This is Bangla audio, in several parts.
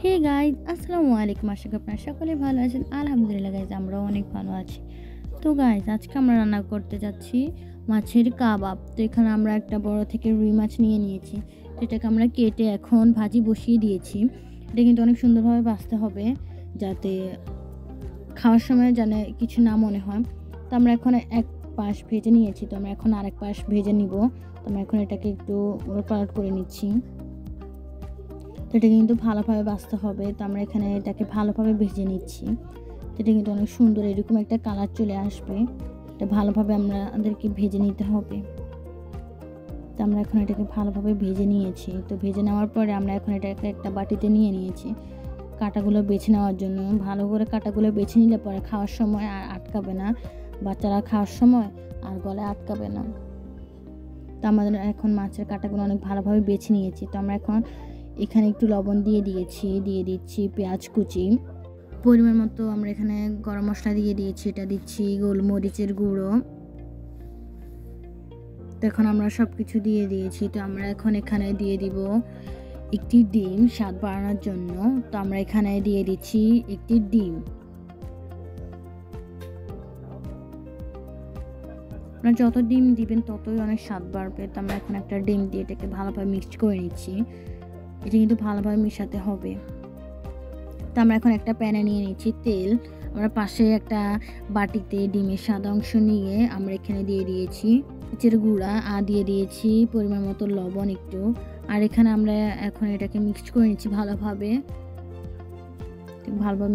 হে গাইজ, আসসালামু আলাইকুম। আশা করি আপনারা সকলে ভালো আছেন। আলহামদুলিল্লাহ গাইজ, আমরাও অনেক ভালো আছি। তো গাইজ, আজকে আমরা রান্না করতে যাচ্ছি মাছের কাবাব। তো এখানে আমরা একটা বড় থেকে রুই মাছ নিয়েছি। তো এটাকে আমরা কেটে এখন ভাজি বসিয়ে দিয়েছি। এটা কিন্তু অনেক সুন্দরভাবে ভাজতে হবে, যাতে খাওয়ার সময় যেন কিছু না মনে হয়। তো আমরা এখন এক পাশ ভেজে নিয়েছি, তো আমরা এখন আরেক পাশ ভেজে নিব। তো আমরা এখন এটাকে একটু উলটপালট করে নিচ্ছি। তো এটা কিন্তু ভালোভাবে ভাজতে হবে। তো আমরা এখানে এটাকে ভালোভাবে ভেজে নিচ্ছি। তো এটা কিন্তু অনেক সুন্দর, এরকম একটা কালার চলে আসবে। এটা ভালোভাবে আমাদেরকে ভেজে নিতে হবে। তো আমরা এখন এটাকে ভালোভাবে ভেজে নিয়েছি। তো ভেজে নেওয়ার পরে আমরা এখন এটাকে একটা বাটিতে নিয়েছি কাঁটাগুলো বেছে নেওয়ার জন্য। ভালো করে কাঁটাগুলো বেছে নিলে পরে খাওয়ার সময় আর আটকাবে না, বাচ্চারা খাওয়ার সময় আর গলায় আটকাবে না। তো আমাদের এখন মাছের কাঁটাগুলো অনেক ভালোভাবে বেছে নিয়েছি। তো আমরা এখন এখানে একটু লবণ দিয়ে দিচ্ছি পেঁয়াজ কুচি, পরিমাণ মতো আমরা এখানে গরম মশলা দিয়ে দিয়েছি, এটা দিচ্ছি গোলমরিচের গুঁড়ো। তো এখন আমরা সব কিছু দিয়ে দিয়েছি। তো আমরা এখন এখানে দিয়ে দিব একটি ডিম স্বাদ বাড়ানোর জন্য। তো আমরা এখানে দিয়ে দিচ্ছি একটি ডিম। আপনারা যত ডিম দিবেন ততই অনেক স্বাদ বাড়বে। তো আমরা এখন একটা ডিম দিয়ে এটাকে ভালোভাবে মিক্স করে নিচ্ছি। এটা কিন্তু ভালোভাবে মিশাতে হবে। তো আমরা এখন একটা প্যানে নিয়ে নিচ্ছি তেল। আমরা পাশে একটা বাটিতে ডিমের সাদা অংশ নিয়ে আমরা এখানে দিয়ে দিয়েছি মরিচের গুঁড়া, আর দিয়ে দিয়েছি পরিমাণ মতো লবণ একটু। আর এখানে আমরা এখন এটাকে মিক্সড করে নিচ্ছি ভালোভাবে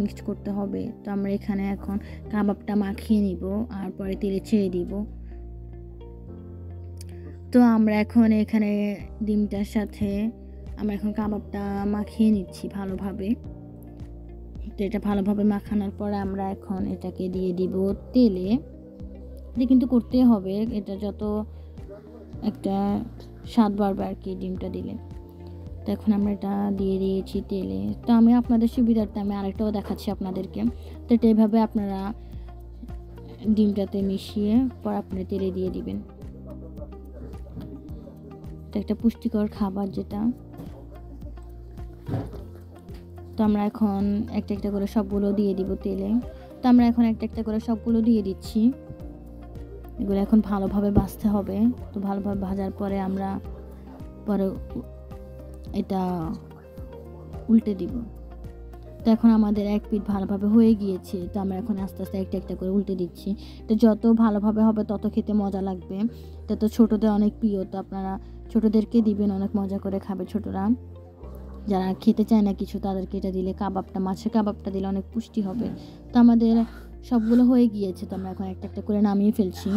মিক্সড করতে হবে। তো আমরা এখানে এখন কাবাবটা মাখিয়ে নিব, আর পরে তেলে ছেড়ে দিব। তো আমরা এখন এখানে ডিমটার সাথে আমরা এখন কাবাবটা মাখিয়ে নিচ্ছি ভালোভাবে। তো এটা ভালোভাবে মাখানোর পরে আমরা এখন এটাকে দিয়ে দিব তেলে। এটা কিন্তু করতেই হবে, এটা যত একটা স্বাদ বাড়বে আর কি ডিমটা দিলে। তো এখন আমরা এটা দিয়ে দিয়েছি তেলে। তো আমি আপনাদের সুবিধার্থে আমি আরেকটাও দেখাচ্ছি আপনাদেরকে। তো এটা এভাবে আপনারা ডিমটাতে মিশিয়ে পর আপনি তেলে দিয়ে দিবেন। এটা একটা পুষ্টিকর খাবার যেটা। তো আমরা এখন একটা একটা করে সবগুলো দিয়ে দিব তেলে। তো আমরা এখন একটা একটা করে সবগুলো দিয়ে দিচ্ছি। এগুলো এখন ভালোভাবে ভাজতে হবে। তো ভালোভাবে ভাজার পরে আমরা পরে এটা উল্টে দিব। তো এখন আমাদের এক পিঠ ভালোভাবে হয়ে গিয়েছে। তো আমরা এখন আস্তে আস্তে একটা একটা করে উল্টে দিচ্ছি। তো যত ভালোভাবে হবে তত খেতে মজা লাগবে। তো ছোটদের অনেক প্রিয়, তো আপনারা ছোটদেরকে দিবেন, অনেক মজা করে খাবে ছোটরা। যারা খেতে চায় না কিছু তাদেরকে এটা দিলে, কাবাবটা মাছের কাবাবটা দিলে অনেক পুষ্টি হবে। তো আমাদের সবগুলো হয়ে গিয়েছে। তো আমরা এখন একটা একটা করে নামিয়ে ফেলছি।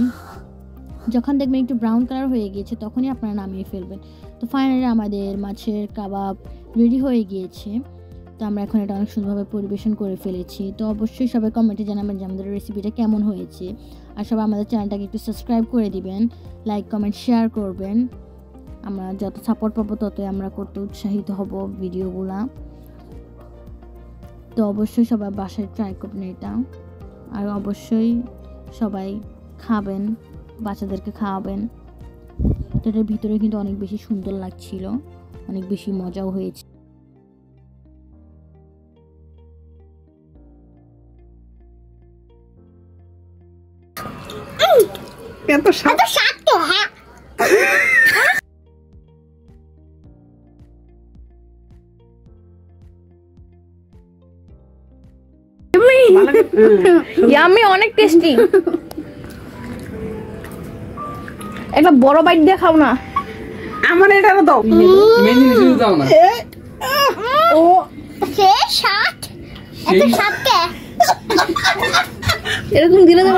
যখন দেখবেন একটু ব্রাউন কালার হয়ে গিয়েছে তখনই আপনারা নামিয়ে ফেলবেন। তো ফাইনালি আমাদের মাছের কাবাব রেডি হয়ে গিয়েছে। তো আমরা এখন এটা অনেক সুন্দরভাবে পরিবেশন করে ফেলেছি। তো অবশ্যই সবাই কমেন্টে জানাবেন যে আমাদের রেসিপিটা কেমন হয়েছে। আর সবাই আমাদের চ্যানেলটাকে একটু সাবস্ক্রাইব করে দিবেন, লাইক কমেন্ট শেয়ার করবেন। আমরা যত সাপোর্ট পাবো ততই আমরা করতে উৎসাহিত হব ভিডিওগুলা। তো অবশ্যই সবাই বাসায় ট্রাই করবেন এটা, আর অবশ্যই সবাই খাবেন, বাচ্চাদেরকে খাওয়াবেন। তো এটার ভিতরে কিন্তু অনেক বেশি সুন্দর লাগছিল, অনেক বেশি মজাও হয়েছে। এত স্বাদ তো হ্যাঁ। ইয়ামি, অনেক টেস্টি। একটা বড় বাইট দিয়ে খাও না। আমার এটা দাও, মেনু শুধু দাও না। ও সে স্বাদ, এত স্বাদ কে এরকম দিলে তো